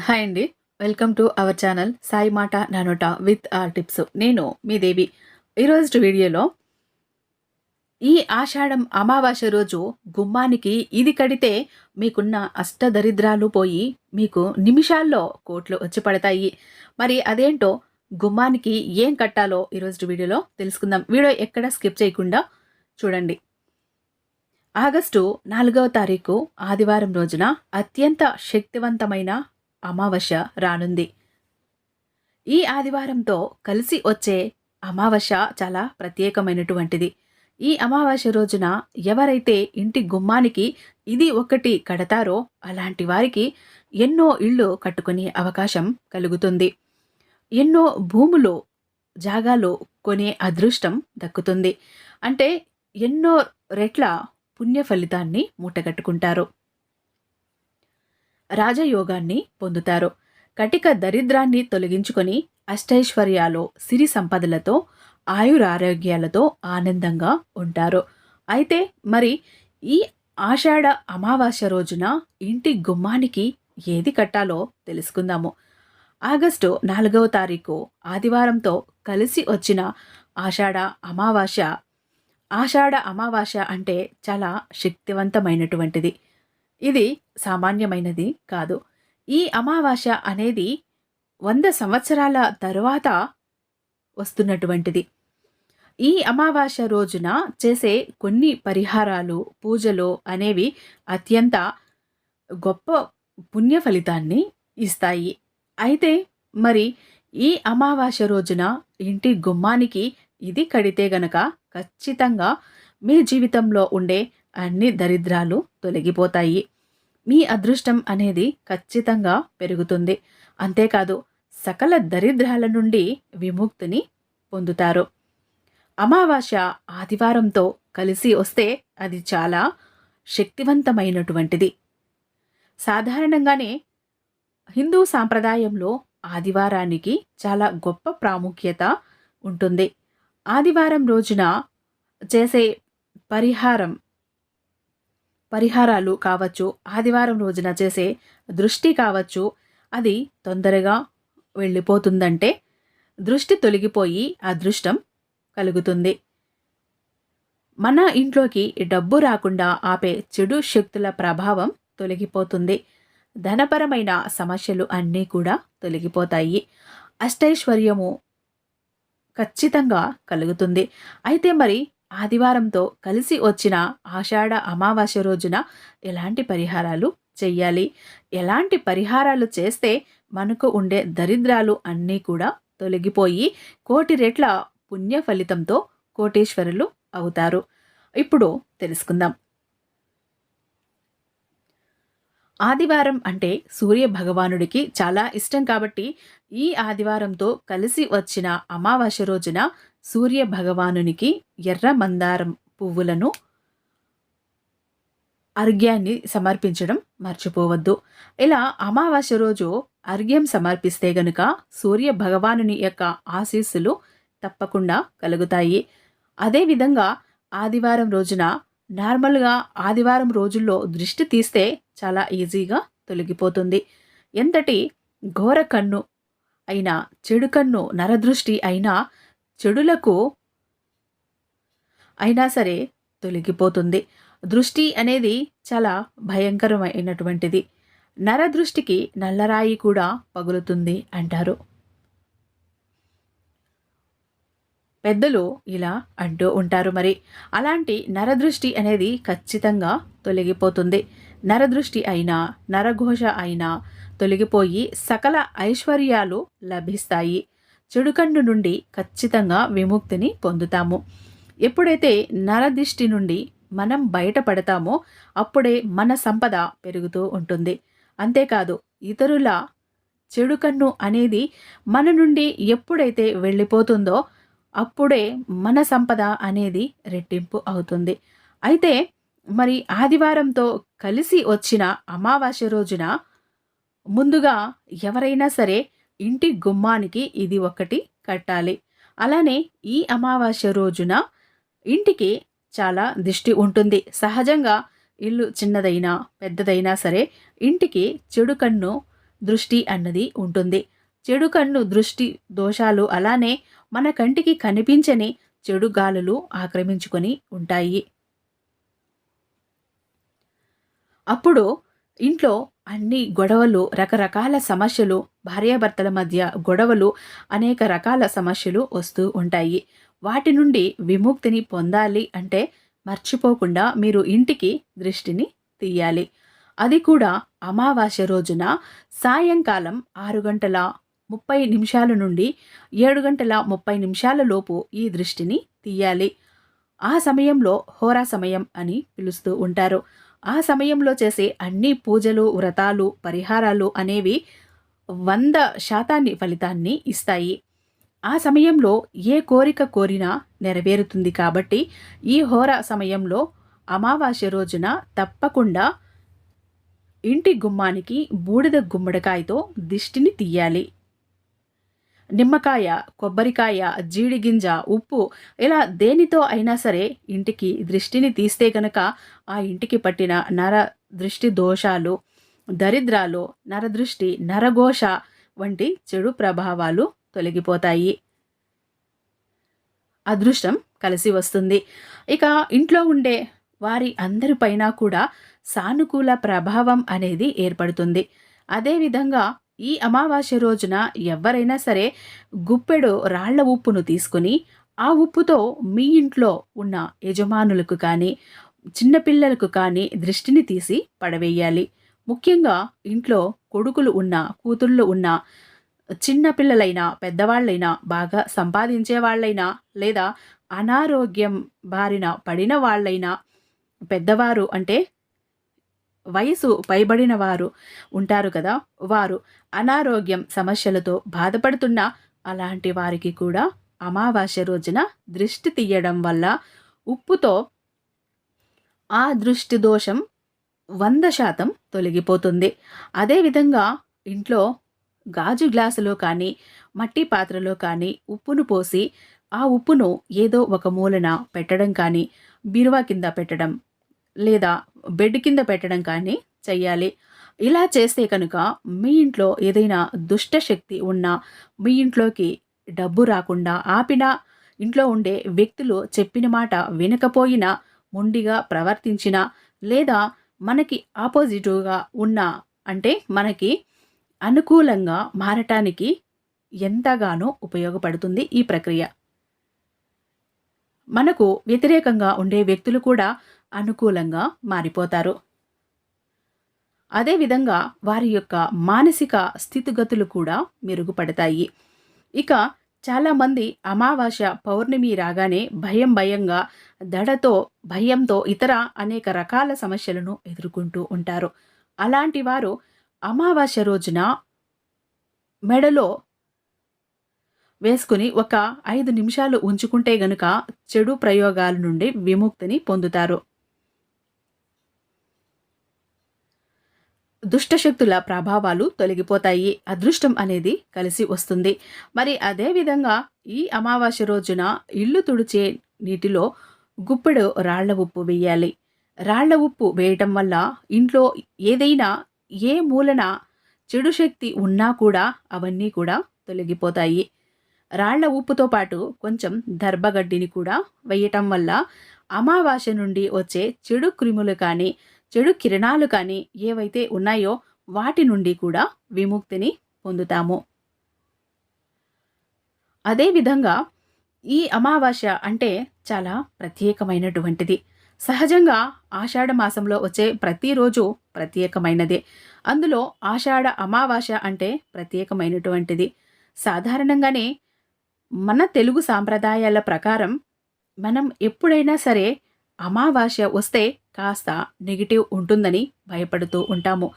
Hi అండి. Welcome to our channel Sai మాట నా నోట విత్ టిప్స్. నేను మీ దేవి. ఈరోజు వీడియోలో ఈ ఆషాఢం అమావాస్య రోజు గుమ్మానికి ఇది కడితే మీకున్న అష్టదరిద్రాలు పోయి మీకు నిమిషాల్లో కోట్లు వచ్చి పడతాయి. మరి అదేంటో గుమ్మానికి ఏం కట్టాలో ఈరోజు వీడియోలో తెలుసుకుందాం. వీడియో ఎక్కడ స్కిప్ చేయకుండా చూడండి. ఆగస్టు 4వ తారీఖు ఆదివారం రోజున అత్యంత శక్తివంతమైన అమావాస్య రానుంది. ఈ ఆదివారంతో కలిసి వచ్చే అమావాస్య చాలా ప్రత్యేకమైనటువంటిది. ఈ అమావాస్య రోజున ఎవరైతే ఇంటి గుమ్మానికి ఇది ఒకటి కడతారో అలాంటి వారికి ఎన్నో ఇళ్ళు కట్టుకునే అవకాశం కలుగుతుంది. ఎన్నో భూములు జాగాలు కొనే అదృష్టం దక్కుతుంది. అంటే ఎన్నో రెట్ల పుణ్య ఫలితాన్ని మూటగట్టుకుంటారు. రాజయోగాన్ని పొందుతారు. కటిక దరిద్రాన్ని తొలగించుకొని అష్టైశ్వర్యాలు సిరి సంపదలతో ఆయురారోగ్యాలతో ఆనందంగా ఉంటారు. అయితే మరి ఈ ఆషాఢ అమావాస్య రోజున ఇంటి గుమ్మానికి ఏది కట్టాలో తెలుసుకుందాము. ఆగస్టు 4వ తారీఖు ఆదివారంతో కలిసి వచ్చిన ఆషాఢ అమావాస్య. ఆషాఢ అమావాస్య అంటే చాలా శక్తివంతమైనటువంటిది. ఇది సామాన్యమైనది కాదు. ఈ అమావాస్య అనేది 100 సంవత్సరాల తరువాత వస్తున్నటువంటిది. ఈ అమావాస్య రోజున చేసే కొన్ని పరిహారాలు, పూజలు అనేవి అత్యంత గొప్ప పుణ్య ఫలితాన్ని ఇస్తాయి. అయితే మరి ఈ అమావాస్య రోజున ఇంటి గుమ్మానికి ఇది కడితే గనక ఖచ్చితంగా మీ జీవితంలో ఉండే అన్ని దరిద్రాలు తొలగిపోతాయి. మీ అదృష్టం అనేది ఖచ్చితంగా పెరుగుతుంది. అంతేకాదు సకల దరిద్రాల నుండి విముక్తిని పొందుతారు. అమావాస్య ఆదివారంతో కలిసి వస్తే అది చాలా శక్తివంతమైనటువంటిది. సాధారణంగానే హిందూ సాంప్రదాయంలో ఆదివారానికి చాలా గొప్ప ప్రాముఖ్యత ఉంటుంది. ఆదివారం రోజున చేసే పరిహారాలు కావచ్చు, ఆదివారం రోజున చేసే దృష్టి కావచ్చు, అది తొందరగా వెళ్ళిపోతుందంటే దృష్టి తొలగిపోయి అదృష్టం కలుగుతుంది. మన ఇంట్లోకి డబ్బు రాకుండా ఆపే చెడు శక్తుల ప్రభావం తొలగిపోతుంది. ధనపరమైన సమస్యలు అన్నీ కూడా తొలగిపోతాయి. అష్టైశ్వర్యము ఖచ్చితంగా కలుగుతుంది. అయితే మరి ఆదివారంతో కలిసి వచ్చిన ఆషాఢ అమావాస్య రోజున ఎలాంటి పరిహారాలు చెయ్యాలి? ఎలాంటి పరిహారాలు చేస్తే మనకు ఉండే దరిద్రాలు అన్నీ కూడా తొలగిపోయి కోటి రెట్ల పుణ్య ఫలితంతో కోటీశ్వరులు అవుతారు? ఇప్పుడు తెలుసుకుందాం. ఆదివారం అంటే సూర్య భగవానుడికి చాలా ఇష్టం కాబట్టి ఈ ఆదివారంతో కలిసి వచ్చిన అమావాస్య రోజున సూర్య భగవానునికి ఎర్ర మందారం పువ్వులను అర్ఘ్యాన్ని సమర్పించడం మర్చిపోవద్దు. ఇలా అమావాస్య రోజు అర్ఘ్యం సమర్పిస్తే గనుక సూర్య భగవానుని యొక్క ఆశీస్సులు తప్పకుండా కలుగుతాయి. అదేవిధంగా ఆదివారం రోజున నార్మల్గా ఆదివారం రోజుల్లో దృష్టి తీస్తే చాలా ఈజీగా తొలగిపోతుంది. ఎంతటి ఘోర కన్ను అయినా, చెడు కన్ను నరదృష్టి అయినా, చెడులకు అయినా సరే తొలగిపోతుంది. దృష్టి అనేది చాలా భయంకరమైనటువంటిది. నరదృష్టికి నల్లరాయి కూడా పగులుతుంది అంటారు పెద్దలు, ఇలా అంటూ ఉంటారు. మరి అలాంటి నరదృష్టి అనేది ఖచ్చితంగా తొలగిపోతుంది. నరదృష్టి అయినా, నరఘోష అయినా తొలగిపోయి సకల ఐశ్వర్యాలు లభిస్తాయి. చెడుకన్ను నుండి ఖచ్చితంగా విముక్తిని పొందుతాము. ఎప్పుడైతే నరదిష్టి నుండి మనం బయటపడతామో అప్పుడే మన సంపద పెరుగుతూ ఉంటుంది. అంతేకాదు ఇతరుల చెడుకన్ను అనేది మన నుండి ఎప్పుడైతే వెళ్ళిపోతుందో అప్పుడే మన సంపద అనేది రెట్టింపు అవుతుంది. అయితే మరి ఆదివారంతో కలిసి వచ్చిన అమావాస్య రోజున ముందుగా ఎవరైనా సరే ఇంటి గుమ్మానికి ఇది ఒకటి కట్టాలి. అలానే ఈ అమావాస్య రోజున ఇంటికి చాలా దిష్టి ఉంటుంది. సహజంగా ఇల్లు చిన్నదైనా పెద్దదైనా సరే ఇంటికి చెడు కన్ను దృష్టి అన్నది ఉంటుంది. చెడు కన్ను దృష్టి దోషాలు అలానే మన కంటికి కనిపించని చెడు గాలులు ఆక్రమించుకొని ఉంటాయి. అప్పుడు ఇంట్లో అన్ని గొడవలు, రకరకాల సమస్యలు, భార్యాభర్తల మధ్య గొడవలు, అనేక రకాల సమస్యలు వస్తూ ఉంటాయి. వాటి నుండి విముక్తిని పొందాలి అంటే మర్చిపోకుండా మీరు ఇంటికి దృష్టిని తీయాలి. అది కూడా అమావాస్య రోజున సాయంకాలం 6:30 నుండి 7:30 లోపు ఈ దృష్టిని తీయాలి. ఆ సమయంలో హోరా సమయం అని పిలుస్తూ ఉంటారు. ఆ సమయంలో చేసే అన్ని పూజలు, వ్రతాలు, పరిహారాలు అనేవి 100% ఫలితాన్ని ఇస్తాయి. ఆ సమయంలో ఏ కోరిక కోరినా నెరవేరుతుంది కాబట్టి ఈ హోరా సమయంలో అమావాస్య రోజున తప్పకుండా ఇంటి గుమ్మానికి బూడిద గుమ్మడికాయతో దిష్టిని తీయాలి. నిమ్మకాయ, కొబ్బరికాయ, జీడిగింజ, ఉప్పు ఇలా దేనితో అయినా సరే ఇంటికి దృష్టిని తీస్తే గనక ఆ ఇంటికి పట్టిన నర దృష్టి దోషాలు, దరిద్రాలు, నరదృష్టి, నరఘోష వంటి చెడు ప్రభావాలు తొలగిపోతాయి. అదృష్టం కలిసి వస్తుంది. ఇక ఇంట్లో ఉండే వారి అందరిపైన కూడా సానుకూల ప్రభావం అనేది ఏర్పడుతుంది. అదేవిధంగా ఈ అమావాస్య రోజున ఎవరైనా సరే గుప్పెడు రాళ్ల ఉప్పును తీసుకుని ఆ ఉప్పుతో మీ ఇంట్లో ఉన్న యజమానులకు కానీ చిన్నపిల్లలకు కానీ దృష్టిని తీసి పడవేయాలి. ముఖ్యంగా ఇంట్లో కొడుకులు ఉన్న, కూతుళ్ళు ఉన్న, చిన్న పిల్లలైనా పెద్దవాళ్ళైనా బాగా సంపాదించే వాళ్ళైనా లేదా అనారోగ్యం బారిన పడిన వాళ్ళైనా పెద్దవారు అంటే వయసు పైబడిన వారు ఉంటారు కదా, వారు అనారోగ్యం సమస్యలతో బాధపడుతున్న అలాంటి వారికి కూడా అమావాస్య రోజున దృష్టి తీయడం వల్ల ఉప్పుతో ఆ దృష్టి దోషం 100% తొలగిపోతుంది. అదేవిధంగా ఇంట్లో గాజు గ్లాసులో కానీ మట్టి పాత్రలో కానీ ఉప్పును పోసి ఆ ఉప్పును ఏదో ఒక మూలన పెట్టడం కానీ, బీరువా కింద పెట్టడం లేదా బెడ్ కింద పెట్టడం కానీ చెయ్యాలి. ఇలా చేస్తే కనుక మీ ఇంట్లో ఏదైనా దుష్ట శక్తి ఉన్నా, మీ ఇంట్లోకి డబ్బు రాకుండా ఆపినా, ఇంట్లో ఉండే వ్యక్తులు చెప్పిన మాట వినకపోయినా, మొండిగా ప్రవర్తించినా, లేదా మనకి ఆపోజిటివ్గా ఉన్నా, అంటే మనకి అనుకూలంగా మారటానికి ఎంతగానో ఉపయోగపడుతుంది ఈ ప్రక్రియ. మనకు వ్యతిరేకంగా ఉండే వ్యక్తులు కూడా అనుకూలంగా మారిపోతారు. అదేవిధంగా వారి యొక్క మానసిక స్థితిగతులు కూడా మెరుగుపడతాయి. ఇక చాలామంది అమావాస్య పౌర్ణమి రాగానే భయంగా దడతో భయంతో ఇతర అనేక రకాల సమస్యలను ఎదుర్కొంటూ ఉంటారు. అలాంటి వారు అమావాస్య రోజున మెడలో వేసుకుని ఒక 5 నిమిషాలు ఉంచుకుంటే గనుక చెడు ప్రయోగాల నుండి విముక్తిని పొందుతారు. దుష్టశక్తుల ప్రభావాలు తొలగిపోతాయి. అదృష్టం అనేది కలిసి వస్తుంది. మరి అదేవిధంగా ఈ అమావాస్య రోజున ఇల్లు తుడిచే నీటిలో గుప్పెడు రాళ్ల ఉప్పు వేయాలి. రాళ్ల ఉప్పు వేయటం వల్ల ఇంట్లో ఏదైనా ఏ మూలన చెడు శక్తి ఉన్నా కూడా అవన్నీ కూడా తొలగిపోతాయి. రాళ్ల ఉప్పుతో పాటు కొంచెం దర్భగడ్డిని కూడా వేయటం వల్ల అమావాస్య నుండి వచ్చే చెడు క్రిములు కానీ చెడు కిరణాలు కానీ ఏవైతే ఉన్నాయో వాటి నుండి కూడా విముక్తిని పొందుతాము. అదేవిధంగా ఈ అమావాస్య అంటే చాలా ప్రత్యేకమైనటువంటిది. సహజంగా ఆషాఢ మాసంలో వచ్చే ప్రతిరోజు ప్రత్యేకమైనదే. అందులో ఆషాఢ అమావాస్య అంటే ప్రత్యేకమైనటువంటిది. సాధారణంగానే మన తెలుగు సాంప్రదాయాల ప్రకారం మనం ఎప్పుడైనా సరే అమావాస్య వస్తే కాస్త నెగిటివ్ ఉంటుందని భయపడుతూ ఉంటాము.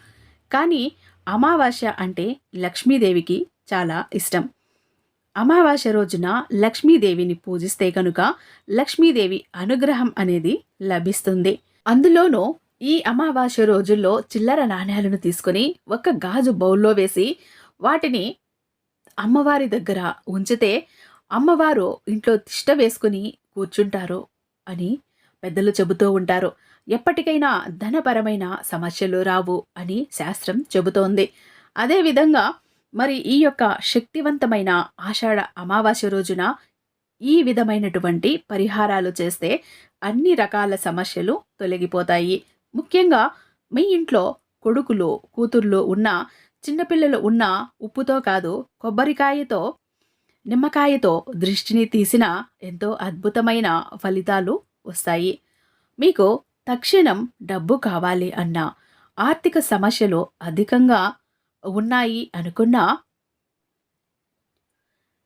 కానీ అమావాస్య అంటే లక్ష్మీదేవికి చాలా ఇష్టం. అమావాస్య రోజున లక్ష్మీదేవిని పూజిస్తే కనుక లక్ష్మీదేవి అనుగ్రహం అనేది లభిస్తుంది. అందులోనూ ఈ అమావాస్య రోజుల్లో చిల్లర నాణ్యాలను తీసుకొని ఒక గాజు బౌల్లో వేసి వాటిని అమ్మవారి దగ్గర ఉంచితే అమ్మవారు ఇంట్లో తిష్ట వేసుకుని కూర్చుంటారు అని పెద్దలు చెబుతూ ఉంటారు. ఎప్పటికైనా ధనపరమైన సమస్యలు రావు అని శాస్త్రం చెబుతోంది. అదేవిధంగా మరి ఈ యొక్క శక్తివంతమైన ఆషాఢ అమావాస్య రోజున ఈ విధమైనటువంటి పరిహారాలు చేస్తే అన్ని రకాల సమస్యలు తొలగిపోతాయి. ముఖ్యంగా మీ ఇంట్లో కొడుకులు, కూతుర్లు ఉన్న చిన్నపిల్లలు ఉన్న ఉప్పుతో కాదు కొబ్బరికాయతో, నిమ్మకాయతో దృష్టిని తీసిన ఎంతో అద్భుతమైన ఫలితాలు వస్తాయి. మీకు తక్షణం డబ్బు కావాలి అన్నా, ఆర్థిక సమస్యలు అధికంగా ఉన్నాయి అనుకున్నా,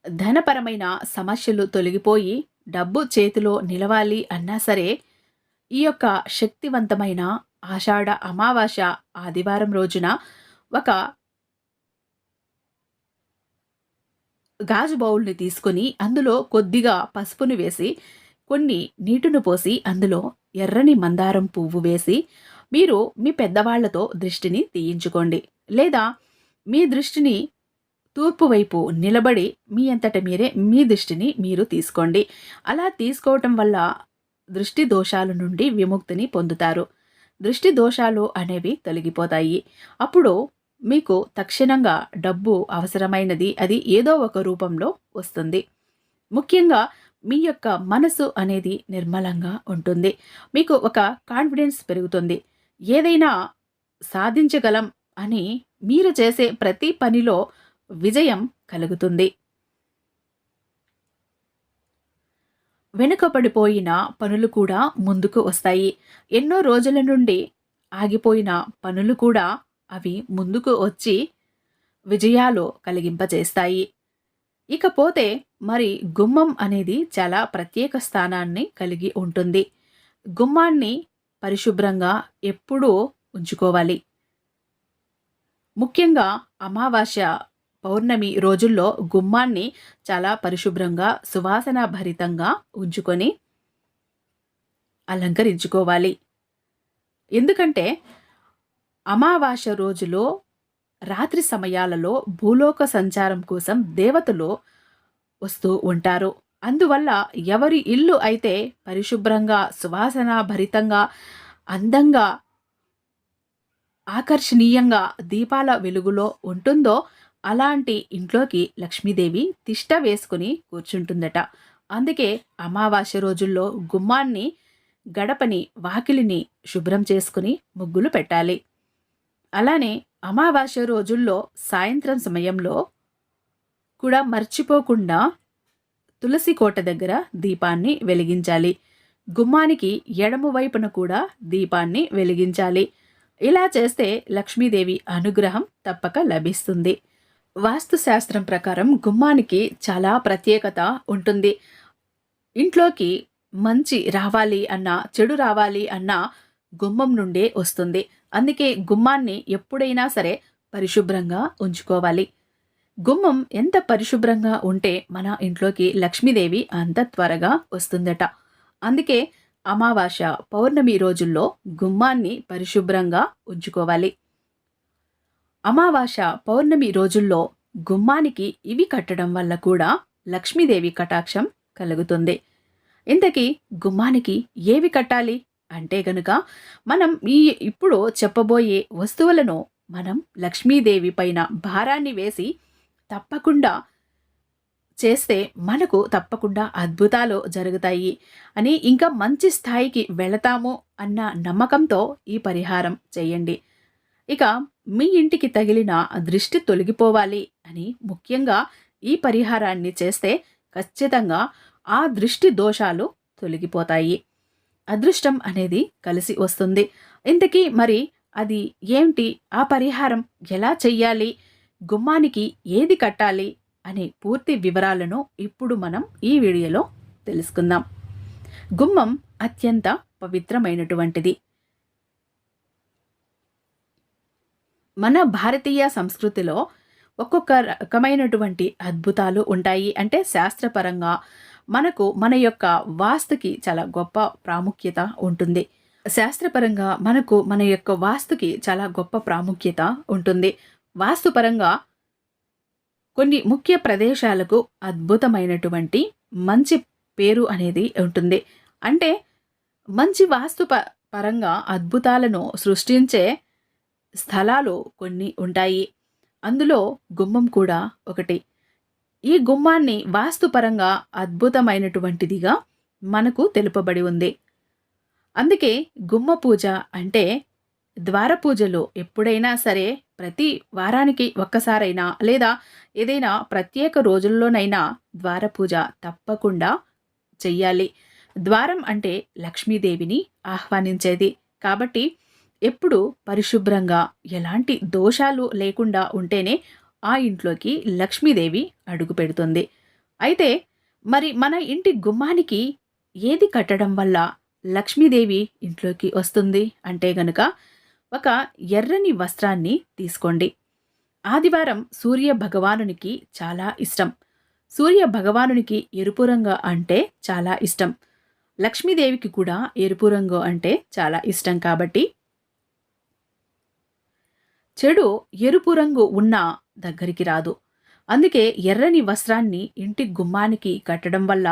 ధనపరమైన సమస్యలు తొలగిపోయి డబ్బు చేతిలో నిలవాలి అన్నా సరే, ఈ యొక్క శక్తివంతమైన ఆషాఢ అమావాస్య ఆదివారం రోజున ఒక గాజు బౌల్ని తీసుకొని అందులో కొద్దిగా పసుపును వేసి, కొన్ని నీటిని పోసి అందులో ఎర్రని మందారం పువ్వు వేసి మీరు మీ పెద్దవాళ్లతో దృష్టిని తీయించుకోండి. లేదా మీ దృష్టిని తూర్పు వైపు నిలబడి మీ అంతట మీరే మీ దృష్టిని మీరు తీసుకోండి. అలా తీసుకోవటం వల్ల దృష్టి దోషాల నుండి విముక్తిని పొందుతారు. దృష్టి దోషాలు అనేవి తొలగిపోతాయి. అప్పుడు మీకు తక్షణంగా డబ్బు అవసరమైనది అది ఏదో ఒక రూపంలో వస్తుంది. ముఖ్యంగా మీ యొక్క మనసు అనేది నిర్మలంగా ఉంటుంది. మీకు ఒక కాన్ఫిడెన్స్ పెరుగుతుంది. ఏదైనా సాధించగలం అని మీరు చేసే ప్రతి పనిలో విజయం కలుగుతుంది. వెనుకబడిపోయిన పనులు కూడా ముందుకు వస్తాయి. ఎన్నో రోజుల నుండి ఆగిపోయిన పనులు కూడా అవి ముందుకు వచ్చి విజయాలు కలిగింపజేస్తాయి. ఇకపోతే మరి గుమ్మం అనేది చాలా ప్రత్యేక స్థానాన్ని కలిగి ఉంటుంది. గుమ్మాన్ని పరిశుభ్రంగా ఎప్పుడూ ఉంచుకోవాలి. ముఖ్యంగా అమావాస్య, పౌర్ణమి రోజుల్లో గుమ్మాన్ని చాలా పరిశుభ్రంగా సువాసన భరితంగా ఉంచుకొని అలంకరించుకోవాలి. ఎందుకంటే అమావాస్య రోజులో రాత్రి సమయాలలో భూలోక సంచారం కోసం దేవతలు వస్తూ ఉంటారు. అందువల్ల ఎవరి ఇల్లు అయితే పరిశుభ్రంగా సువాసన భరితంగా అందంగా ఆకర్షణీయంగా దీపాల వెలుగులో ఉంటుందో అలాంటి ఇంట్లోకి లక్ష్మీదేవి తిష్ట వేసుకుని కూర్చుంటుందట. అందుకే అమావాస్య రోజుల్లో గుమ్మాన్ని, గడపని, వాకిలిని శుభ్రం చేసుకుని ముగ్గులు పెట్టాలి. అలానే అమావాస్య రోజుల్లో సాయంత్రం సమయంలో కూడా మర్చిపోకుండా తులసి కోట దగ్గర దీపాన్ని వెలిగించాలి. గుమ్మానికి ఎడమ వైపున కూడా దీపాన్ని వెలిగించాలి. ఇలా చేస్తే లక్ష్మీదేవి అనుగ్రహం తప్పక లభిస్తుంది. వాస్తుశాస్త్రం ప్రకారం గుమ్మానికి చాలా ప్రత్యేకత ఉంటుంది. ఇంట్లోకి మంచి రావాలి అన్నా, చెడు రావాలి అన్నా గుమ్మం నుండే వస్తుంది. అందుకే గుమ్మాన్ని ఎప్పుడైనా సరే పరిశుభ్రంగా ఉంచుకోవాలి. గుమ్మం ఎంత పరిశుభ్రంగా ఉంటే మన ఇంట్లోకి లక్ష్మీదేవి అంత త్వరగా వస్తుందట. అందుకే అమావాస్య, పౌర్ణమి రోజుల్లో గుమ్మాన్ని పరిశుభ్రంగా ఉంచుకోవాలి. అమావాస్య, పౌర్ణమి రోజుల్లో గుమ్మానికి ఇవి కట్టడం వల్ల కూడా లక్ష్మీదేవి కటాక్షం కలుగుతుంది. ఇంతకీ గుమ్మానికి ఏవి కట్టాలి అంటే గనుక మనం ఇప్పుడు చెప్పబోయే వస్తువులను మనం లక్ష్మీదేవి పైన భారాన్ని వేసి తప్పకుండా చేస్తే మనకు తప్పకుండా అద్భుతాలు జరుగుతాయి అని, ఇంకా మంచి స్థాయికి వెళతాము అన్న నమ్మకంతో ఈ పరిహారం చేయండి. ఇక మీ ఇంటికి తగిలిన దృష్టి తొలగిపోవాలి అని ముఖ్యంగా ఈ పరిహారాన్ని చేస్తే ఖచ్చితంగా ఆ దృష్టి దోషాలు తొలగిపోతాయి. అదృష్టం అనేది కలిసి వస్తుంది. ఇంతకీ మరి అది ఏంటి, ఆ పరిహారం ఎలా చెయ్యాలి, గుమ్మానికి ఏది కట్టాలి అనే పూర్తి వివరాలను ఇప్పుడు మనం ఈ వీడియోలో తెలుసుకుందాం. గుమ్మం అత్యంత పవిత్రమైనటువంటిది. మన భారతీయ సంస్కృతిలో ఒక్కొక్క రకమైనటువంటి అద్భుతాలు ఉంటాయి. అంటే శాస్త్రపరంగా మనకు మన యొక్క వాస్తుకి చాలా గొప్ప ప్రాముఖ్యత ఉంటుంది. శాస్త్రపరంగా మనకు మన యొక్క వాస్తుకి చాలా గొప్ప ప్రాముఖ్యత ఉంటుంది. వాస్తుపరంగా కొన్ని ముఖ్య ప్రదేశాలకు అద్భుతమైనటువంటి మంచి పేరు అనేది ఉంటుంది. అంటే మంచి వాస్తు పరంగా అద్భుతాలను సృష్టించే స్థలాలు కొన్ని ఉంటాయి. అందులో గుమ్మం కూడా ఒకటి. ఈ గుమ్మాన్ని వాస్తుపరంగా అద్భుతమైనటువంటిదిగా మనకు తెలుపబడి ఉంది. అందుకే గుమ్మ పూజ అంటే ద్వార పూజలు ఎప్పుడైనా సరే ప్రతి వారానికి ఒక్కసారైనా లేదా ఏదైనా ప్రత్యేక రోజుల్లోనైనా ద్వార పూజ తప్పకుండా చెయ్యాలి. ద్వారం అంటే లక్ష్మీదేవిని ఆహ్వానించేది. కాబట్టి ఎప్పుడు పరిశుభ్రంగా ఎలాంటి దోషాలు లేకుండా ఉంటేనే ఆ ఇంట్లోకి లక్ష్మీదేవి అడుగు పెడుతుంది. అయితే మరి మన ఇంటి గుమ్మానికి ఏది కట్టడం వల్ల లక్ష్మీదేవి ఇంట్లోకి వస్తుంది అంటే గనుక ఒక ఎర్రని వస్త్రాన్ని తీసుకోండి. ఆదివారం సూర్య భగవానునికి చాలా ఇష్టం. సూర్య భగవానునికి ఎరుపు రంగు అంటే చాలా ఇష్టం. లక్ష్మీదేవికి కూడా ఎరుపు రంగు అంటే చాలా ఇష్టం కాబట్టి చెడు ఎరుపు రంగు ఉన్నా దగ్గరికి రాదు. అందుకే ఎర్రని వస్త్రాన్ని ఇంటి గుమ్మానికి కట్టడం వల్ల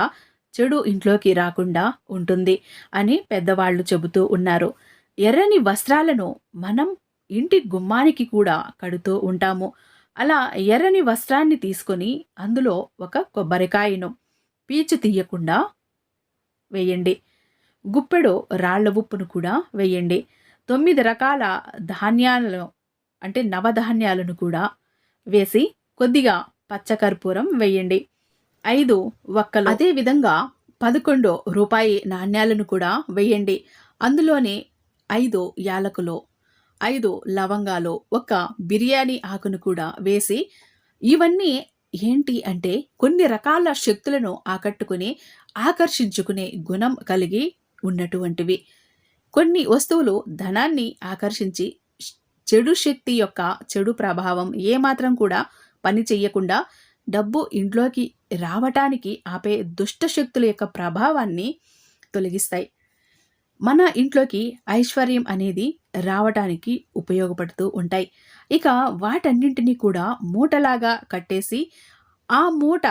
చెడు ఇంట్లోకి రాకుండా ఉంటుంది అని పెద్దవాళ్ళు చెబుతూ ఉన్నారు. ఎర్రని వస్త్రాలను మనం ఇంటి గుమ్మానికి కూడా కడుతూ ఉంటాము. అలా ఎర్రని వస్త్రాన్ని తీసుకొని అందులో ఒక కొబ్బరికాయను పీచు తీయకుండా వేయండి. గుప్పెడు రాళ్ల ఉప్పును కూడా వేయండి. 9 రకాల ధాన్యాలను అంటే నవధాన్యాలను కూడా వేసి కొద్దిగా పచ్చకర్పూరం వేయండి. 5 వక్కలు, అదేవిధంగా 11 రూపాయి నాణ్యాలను కూడా వేయండి. అందులోని 5 యాలకులు, 5 లవంగాలు, ఒక బిర్యానీ ఆకును కూడా వేసి ఇవన్నీ ఏంటి అంటే కొన్ని రకాల శక్తులను ఆకర్షించుకునే గుణం కలిగి ఉన్నటువంటివి. కొన్ని వస్తువులు ధనాన్ని ఆకర్షించి చెడు శక్తి యొక్క చెడు ప్రభావం ఏమాత్రం కూడా పని చెయ్యకుండా డబ్బు ఇంట్లోకి రావటానికి ఆపే దుష్ట శక్తుల యొక్క ప్రభావాన్ని తొలగిస్తాయి. మన ఇంట్లోకి ఐశ్వర్యం అనేది రావటానికి ఉపయోగపడుతూ ఉంటాయి. ఇక వాటన్నింటినీ కూడా మూటలాగా కట్టేసి ఆ మూట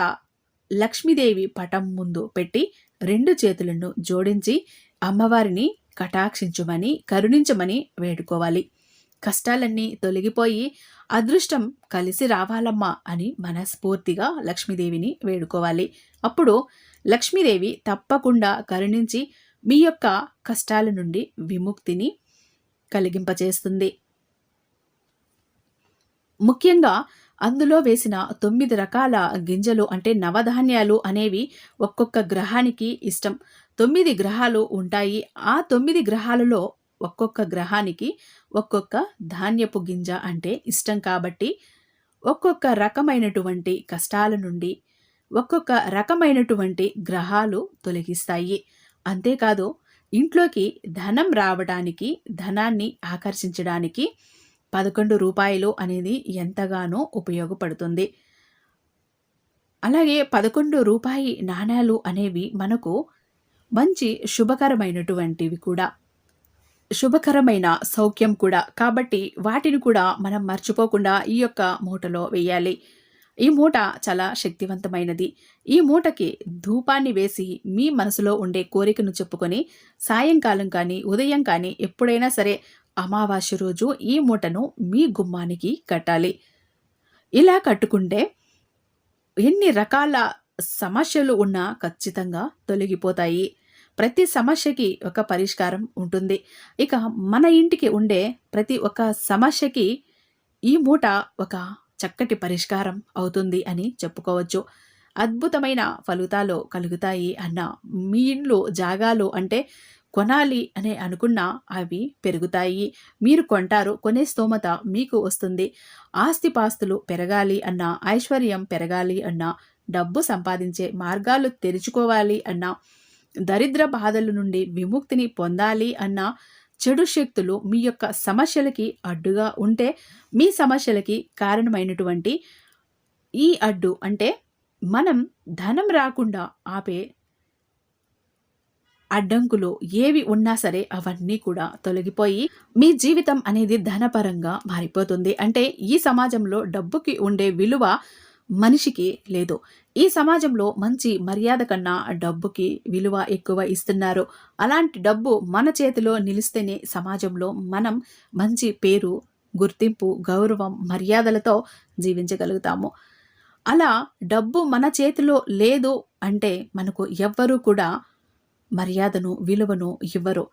లక్ష్మీదేవి పటం ముందు పెట్టి 2 చేతులను జోడించి అమ్మవారిని కటాక్షించుమని కరుణించమని వేడుకోవాలి. కష్టాలన్నీ తొలగిపోయి అదృష్టం కలిసి రావాలమ్మా అని మనస్ఫూర్తిగా లక్ష్మీదేవిని వేడుకోవాలి. అప్పుడు లక్ష్మీదేవి తప్పకుండా కరుణించి మీ యొక్క కష్టాల నుండి విముక్తిని కలిగింపచేస్తుంది. ముఖ్యంగా అందులో వేసిన 9 రకాల గింజలు అంటే నవధాన్యాలు అనేవి ఒక్కొక్క గ్రహానికి ఇష్టం. 9 గ్రహాలు ఉంటాయి. ఆ 9 గ్రహాలలో ఒక్కొక్క గ్రహానికి ఒక్కొక్క ధాన్యపు గింజ అంటే ఇష్టం కాబట్టి ఒక్కొక్క రకమైనటువంటి కష్టాల నుండి ఒక్కొక్క రకమైనటువంటి గ్రహాలు తొలగిస్తాయి. అంతేకాదు ఇంట్లోకి ధనం రావడానికి, ధనాన్ని ఆకర్షించడానికి 11 రూపాయలు అనేది ఎంతగానో ఉపయోగపడుతుంది. అలాగే 11 రూపాయి నాణేలు అనేవి మనకు మంచి శుభకరమైనటువంటివి కూడా. శుభకరమైన సౌఖ్యం కూడా. కాబట్టి వాటిని కూడా మనం మర్చిపోకుండా ఈ యొక్క మూటలో వేయాలి. ఈ మూట చాలా శక్తివంతమైనది. ఈ మూటకి ధూపాన్ని వేసి మీ మనసులో ఉండే కోరికను చెప్పుకొని సాయంకాలం కానీ ఉదయం కానీ ఎప్పుడైనా సరే అమావాస్య రోజు ఈ మూటను మీ గుమ్మానికి కట్టాలి. ఇలా కట్టుకుంటే ఎన్ని రకాల సమస్యలు ఉన్నా ఖచ్చితంగా తొలగిపోతాయి. ప్రతి సమస్యకి ఒక పరిష్కారం ఉంటుంది. ఇక మన ఇంటికి ఉండే ప్రతి ఒక్క సమస్యకి ఈ మూట ఒక చక్కటి పరిష్కారం అవుతుంది అని చెప్పుకోవచ్చు. అద్భుతమైన ఫలితాలు కలుగుతాయి అన్న మీ ఇండ్లు జాగాలు అంటే కొనాలి అని అనుకున్నా అవి పెరుగుతాయి. మీరు కొంటారు, కొనే స్తోమత మీకు వస్తుంది. ఆస్తిపాస్తులు పెరగాలి అన్నా, ఐశ్వర్యం పెరగాలి అన్నా, డబ్బు సంపాదించే మార్గాలు తెరుచుకోవాలి అన్నా, దరిద్ర బాధల నుండి విముక్తిని పొందాలి అన్న చెడు శక్తులు మీ యొక్క సమస్యలకి అడ్డుగా ఉంటే మీ సమస్యలకి కారణమైనటువంటి ఈ అడ్డు అంటే మనం ధనం రాకుండా ఆపే అడ్డంకులు ఏవి ఉన్నా సరే అవన్నీ కూడా తొలగిపోయి మీ జీవితం అనేది ధనపరంగా మారిపోతుంది. అంటే ఈ సమాజంలో డబ్బుకి ఉండే విలువ మనిషికి లేదు. ఈ సమాజంలో మంచి మర్యాద కన్నా డబ్బుకి విలువ ఎక్కువ ఇస్తున్నారు. అలాంటి డబ్బు మన చేతిలో నిలిస్తేనే సమాజంలో మనం మంచి పేరు గుర్తింపు, గౌరవం, మర్యాదలతో జీవించగలుగుతాము. అలా డబ్బు మన చేతిలో లేదు అంటే మనకు ఎవ్వరూ కూడా మర్యాదను, విలువను ఇవ్వరు.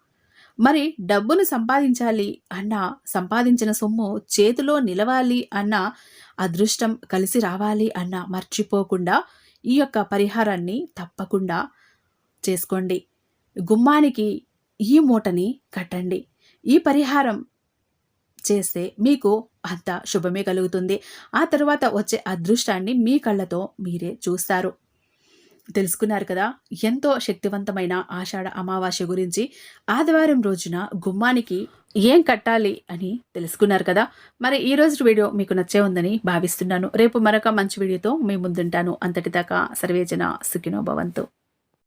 మరి డబ్బును సంపాదించాలి అన్నా, సంపాదించిన సొమ్ము చేతిలో నిలవాలి అన్నా, అదృష్టం కలిసి రావాలి అన్నా మర్చిపోకుండా ఈ యొక్క పరిహారాన్ని తప్పకుండా చేసుకోండి. గుమ్మానికి ఈ మూటని కట్టండి. ఈ పరిహారం చేస్తే మీకు అంత శుభమే కలుగుతుంది. ఆ తర్వాత వచ్చే అదృష్టాన్ని మీ కళ్ళతో మీరే చూస్తారు. తెలుసుకున్నారు కదా! ఎంతో శక్తివంతమైన ఆషాఢ అమావాస్య గురించి. ఆదివారం రోజున గుమ్మానికి ఏం కట్టాలి అని తెలుసుకున్నారు కదా! మరి ఈ రోజు వీడియో మీకు నచ్చే ఉందని భావిస్తున్నాను. రేపు మరొక మంచి వీడియోతో మీ ముందుంటాను. అంతటిదాకా సర్వేజన సుఖినో భవంతు.